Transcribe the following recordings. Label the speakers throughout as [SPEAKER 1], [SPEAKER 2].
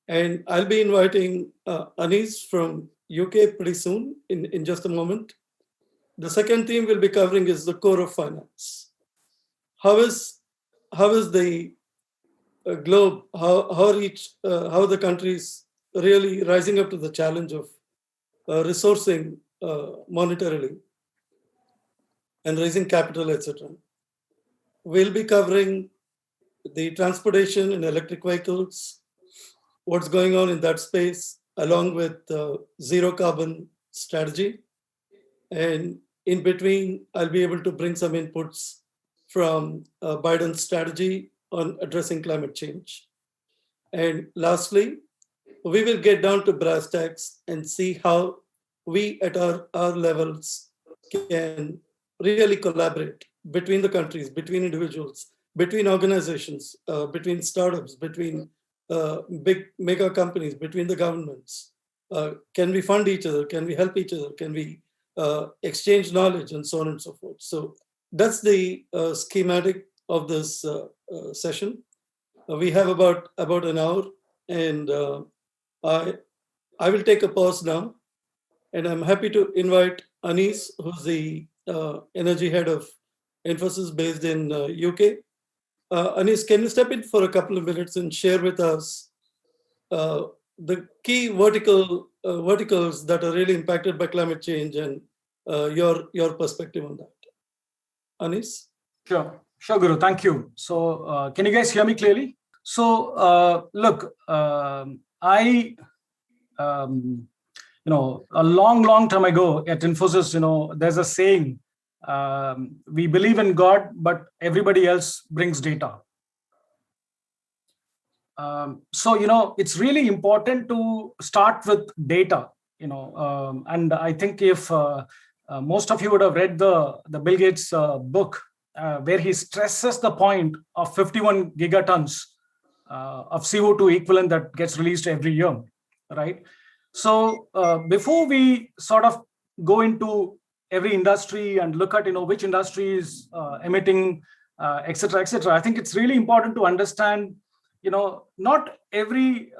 [SPEAKER 1] And I'll be inviting Anis from UK pretty soon, in just a moment. The second theme we'll be covering is the core of finance. How is the globe, how the countries really rising up to the challenge of resourcing monetarily and raising capital, etc. We'll be covering the transportation and electric vehicles, what's going on in that space, along with zero carbon strategy. And in between, I'll be able to bring some inputs from Biden's strategy on addressing climate change. And lastly, we will get down to brass tacks and see how we at our levels can really collaborate between the countries, between individuals, between organizations, between startups, between big mega companies, between the governments. Can we fund each other? Can we help each other? Can we exchange knowledge and so on and so forth? So that's the schematic of this session. We have about an hour, and I will take a pause now, and I'm happy to invite Anis, who's the energy head of Infosys based in UK. Anis, can you step in for a couple of minutes and share with us the key verticals that are really impacted by climate change and your perspective on that? Anis?
[SPEAKER 2] Sure, Guru, thank you. So can you guys hear me clearly? So look, I, a long time ago at Infosys, there's a saying, we believe in God, but everybody else brings data. So, it's really important to start with data, and I think if most of you would have read the Bill Gates book, where he stresses the point of 51 gigatons of CO2 equivalent that gets released every year, right? So before we sort of go into every industry and look at which industry is emitting, et cetera, I think it's really important to understand, not every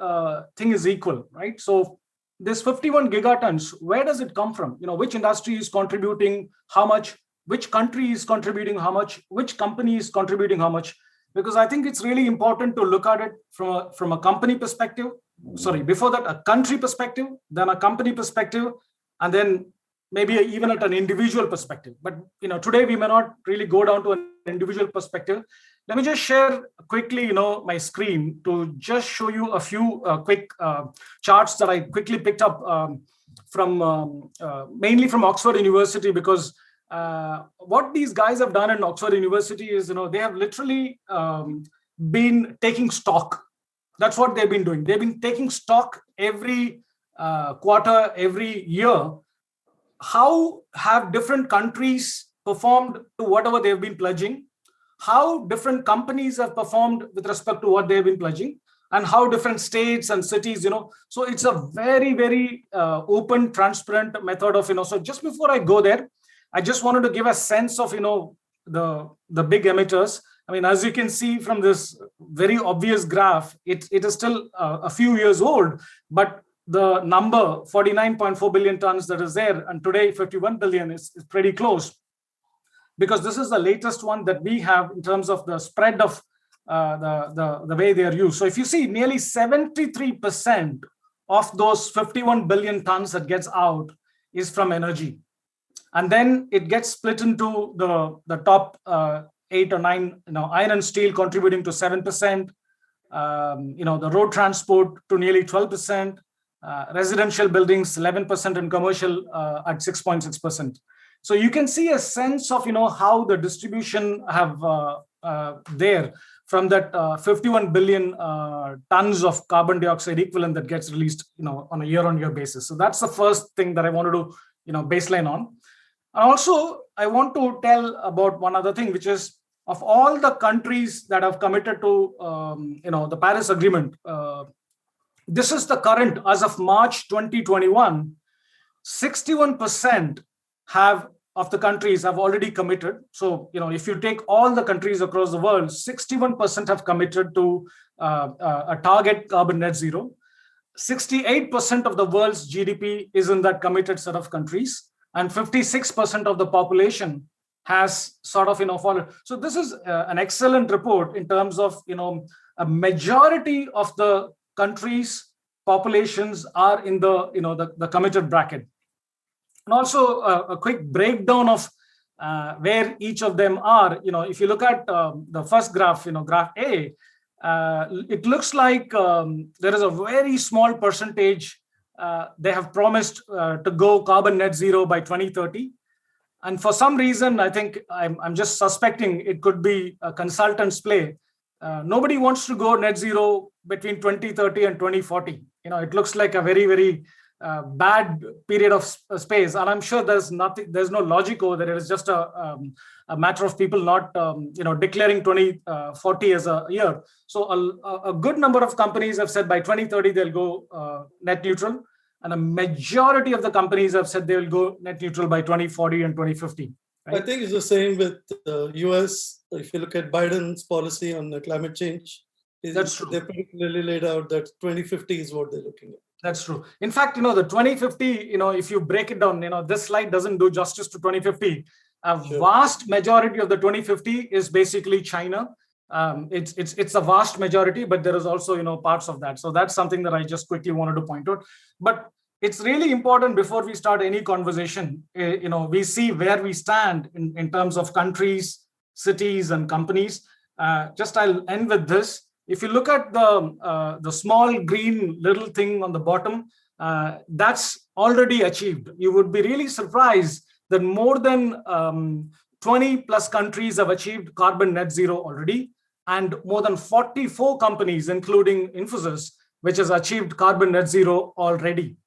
[SPEAKER 2] thing is equal, right? So this 51 gigatons, where does it come from? Which industry is contributing how much? Which country is contributing how much? Which company is contributing how much? Because I think it's really important to look at it from a company perspective. Sorry, before that, a country perspective, then a company perspective, and then maybe even at an individual perspective. But today we may not really go down to an individual perspective. Let me just share quickly, my screen to just show you a few quick charts that I quickly picked up from mainly from Oxford University, because what these guys have done in Oxford University is, they have literally been taking stock. That's what they've been doing. They've been taking stock every quarter, every year. How have different countries performed to whatever they've been pledging? How different companies have performed with respect to what they've been pledging, and how different states and cities, So it's a very, very open, transparent method of, So just before I go there, I just wanted to give a sense of, the big emitters. I mean, as you can see from this very obvious graph, it is still a few years old, but the number 49.4 billion tons that is there, and today 51 billion is pretty close, because this is the latest one that we have in terms of the spread of the way they are used. So if you see, nearly 73% of those 51 billion tons that gets out is from energy. And then it gets split into the top 8 or 9, iron and steel contributing to 7%, the road transport to nearly 12%, residential buildings 11%, and commercial at 6.6%. So you can see a sense of how the distribution have there from that 51 billion tons of carbon dioxide equivalent that gets released on a year-on-year basis. So that's the first thing that I wanted to baseline on. And also I want to tell about one other thing, which is, of all the countries that have committed to the Paris Agreement, this is the current, as of March 2021, 61% of the countries have already committed. So, if you take all the countries across the world, 61% have committed to a target carbon net zero. 68% of the world's GDP is in that committed set of countries, and 56% of the population has sort of, followed. So this is an excellent report in terms of, a majority of the countries' populations are in the committed bracket. And also a quick breakdown of where each of them are. If you look at the first graph, graph A, it looks like there is a very small percentage they have promised to go carbon net zero by 2030. And for some reason, I think I'm just suspecting it could be a consultant's play. Nobody wants to go net zero between 2030 and 2040. It looks like a very, very bad period of space. And I'm sure there's no logic over there. It is just a matter of people not, declaring 2040 as a year. So a good number of companies have said by 2030, they'll go net neutral. And a majority of the companies have said they will go net neutral by 2040 and 2050. Right?
[SPEAKER 1] I think it's the same with the US. If you look at Biden's policy on climate change,
[SPEAKER 2] that's true.
[SPEAKER 1] They particularly laid out that 2050 is what they're looking at.
[SPEAKER 2] That's true. In fact, the 2050, if you break it down, this slide doesn't do justice to 2050. A vast majority of the 2050 is basically China. It's a vast majority, but there is also, parts of that. So that's something that I just quickly wanted to point out. But it's really important before we start any conversation, we see where we stand in terms of countries, cities, and companies. I'll end with this. If you look at the small green little thing on the bottom, that's already achieved. You would be really surprised that more than 20 plus countries have achieved carbon net zero already, and more than 44 companies, including Infosys, which has achieved carbon net zero already,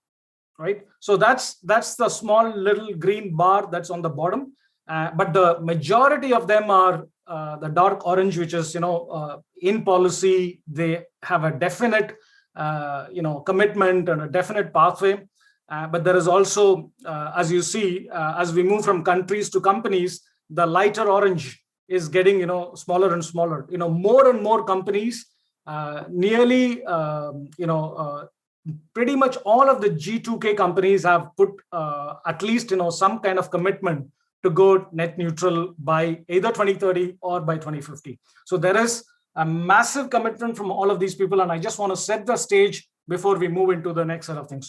[SPEAKER 2] right? So that's the small little green bar that's on the bottom. But the majority of them are the dark orange, which is, in policy, they have a definite, commitment and a definite pathway. But there is also, as you see, as we move from countries to companies, the lighter orange is getting, smaller and smaller. More and more companies, nearly, pretty much all of the G2K companies have put at least, some kind of commitment to go net neutral by either 2030 or by 2050. So there is a massive commitment from all of these people. And I just want to set the stage before we move into the next set of things.